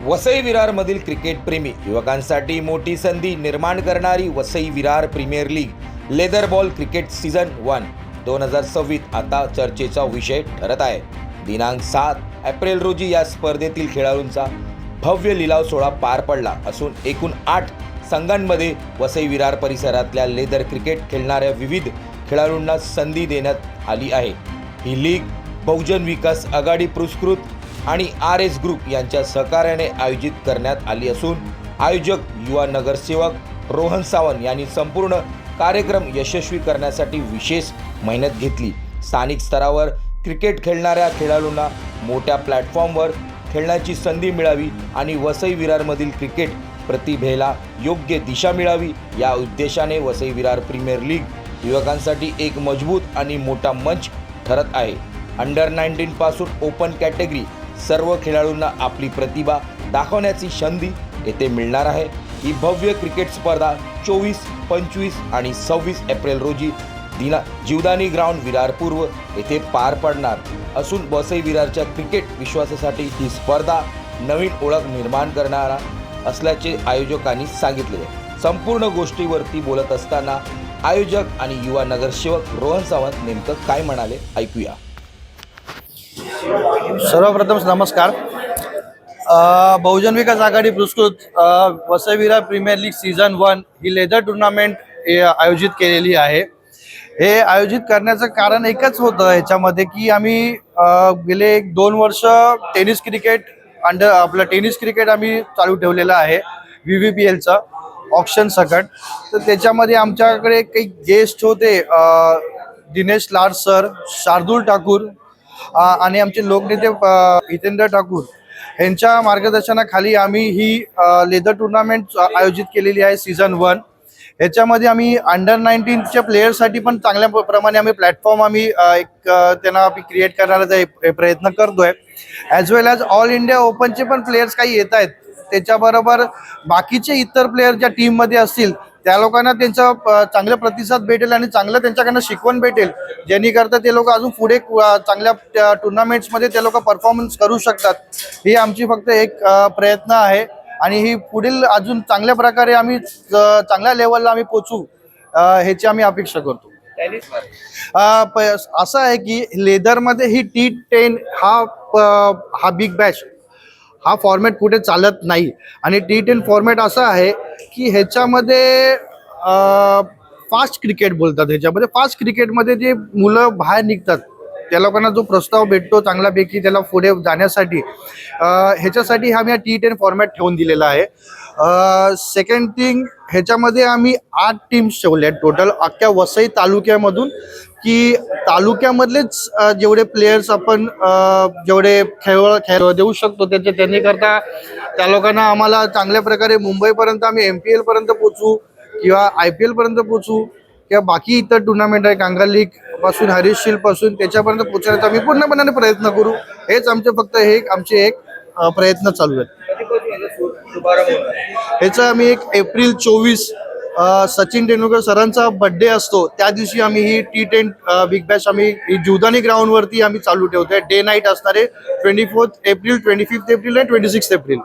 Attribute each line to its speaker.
Speaker 1: Vasai विरारमधील cricket प्रेमी युवकांसाठी मोठी संधी निर्माण करणारी Vasai Virar premier league leather ball cricket season 1 2026 आता चर्चेचा विषय ठरत आहे। दिनांक 7 एप्रिल रोजी या स्पर्धेतील खेळाडूंचा भव्य लिलाव सोहळा पार पडला असून एकूण 8 संघांमध्ये वसई विरार परिसरातल्या लेदर क्रिकेट खेळणाऱ्या विविध खेळाडूंना संधी देण्यात आली आहे। ही लीग बहुजन विकास आघाडी पुरस्कृत आणि RS ग्रुप यांच्या सहकार्याने आयोजित करण्यात आली असून आयोजक युवा नगरसेवक रोहन सावंत यांनी संपूर्ण कार्यक्रम यशस्वी करण्यासाठी विशेष मेहनत घेतली। स्थानिक स्तरावर क्रिकेट खेळणाऱ्या खेळाडूंना मोठ्या प्लॅटफॉर्मवर खेळण्याची संधी मिळावी आणि वसई विरारमधील क्रिकेट प्रतिभेला योग्य दिशा मिळावी या उद्देशाने वसई विरार प्रीमियर लीग युवकांसाठी एक मजबूत आणि मोठा मंच ठरत आहे। अंडर 19 पासून ओपन कॅटेगरी सर्व खेळाडूंना आपली प्रतिभा दाखवण्याची संधी येथे मिळणार आहे। ही भव्य क्रिकेट स्पर्धा 24, 25 आणि 26 एप्रिल रोजी जीवदानी ग्राउंड विरार पूर्व येथे पार पडणार असून वसई विरारच्या क्रिकेट विश्वासासाठी ही स्पर्धा नवीन ओळख निर्माण करणारा असल्याचे आयोजकांनी सांगितले। संपूर्ण गोष्टीवरती बोलत असताना आयोजक आणि युवा नगरसेवक रोहन सावंत नेमकं काय म्हणाले ऐकूया।
Speaker 2: सर्वप्रथम नमस्कार। बहुजन विकास आघाडी पुरस्कृत Vasai Virar premier league season 1 ही लेदर टूर्नामेंट आयोजित केलेली आहे। हे आयोजित करण्याचं कारण एकच होतं ह्याच्यामध्ये की आम्ही गेले 2 वर्ष टेनिस क्रिकेट टेनिस क्रिकेट आम्ही चालू ठेवलेलं आहे VVPLचं ऑप्शन सकट। तर त्याच्यामध्ये आमच्याकडे काही गेस्ट होते दिनेश लाड सर, शार्दुल ठाकूर आणि आमचे लोकनेते हितेंद्र ठाकूर यांच्या मार्गदर्शनाखाली आम्ही ही लेदर टूर्नामेंट आयोजित केलेली आहे सीझन 1। ह्याच्यामध्ये आम्ही अंडर 19च्या प्लेयरसाठी पण चांगल्या प्रमाणे आम्ही प्लॅटफॉर्म त्यांना क्रिएट करण्याचा प्रयत्न करतोय। ॲज वेल ॲज ऑल इंडिया ओपनचे पण प्लेयर्स काही येत आहेत। त्याच्याबरोबर बाकीचे इतर प्लेयर ज्या टीममध्ये असतील त्या लोकांना त्यांचा चांगला प्रतिसाद भेटेल आणि चांगलं त्यांच्याकडनं शिकवण भेटेल, जेणेकरता ते लोक अजून पुढे चांगल्या टुर्नामेंट्समध्ये ते लोक परफॉर्मन्स करू शकतात। ही आमची फक्त एक प्रयत्न आहे आणि ही पुढील अजून चांगल्या प्रकारे आम्ही चांगल्या लेवलला आम्ही पोचू ह्याची आम्ही अपेक्षा करतो। असं आहे की लेदरमध्ये ही T10 हा बिग बॅश हा फॉर्मॅट कुठे चालत नाही आणि T10 फॉर्मॅट असा आहे की ह्याच्यामध्ये फास्ट क्रिकेट बोलतात। ह्याच्यामध्ये फास्ट क्रिकेटमध्ये जे मुलं बाहेर निघतात त्या लोकांना जो प्रस्ताव भेटतो चांगल्यापैकी त्याला पुढे जाण्यासाठी ह्याच्यासाठी आम्ही T10 फॉर्मॅट ठेवून दिलेला आहे। सेकंड थिंग, ह्याच्यामध्ये आम्ही 8 टीम्स ठेवल्या आहेत टोटल अख्ख्या वसई तालुक्यामधून, की तालुक्यामधलेच जेवढे प्लेयर्स आपण जेवढे खेळ देऊ शकतो त्यांनी करता त्या लोकांना आम्हाला चांगल्या प्रकारे मुंबईपर्यंत आम्ही MPL पर्यंत पोचू किंवा IPL पर्यंत पोचू किंवा बाकी इतर टुर्नामेंट आहे कांगा लीग पासून हरीश शील्ड पासून त्याच्यापर्यंत पोहोचण्याचा आम्ही पूर्णपणे प्रयत्न करू। हेच आमचे एक प्रयत्न चालू आहेत। ह्याचा आम्ही एप्रिल 24 सचिन तेंडुलकर सरांचा बर्थडे असतो त्या दिवशी आम्ही ही T10 बिग बॅश आम्ही जीवदानी ग्राउंड वरती आम्ही चालू ठेवतोय। डे नाईट असणारे 24 एप्रिल, 25 एप्रिल आणि 26 एप्रिल।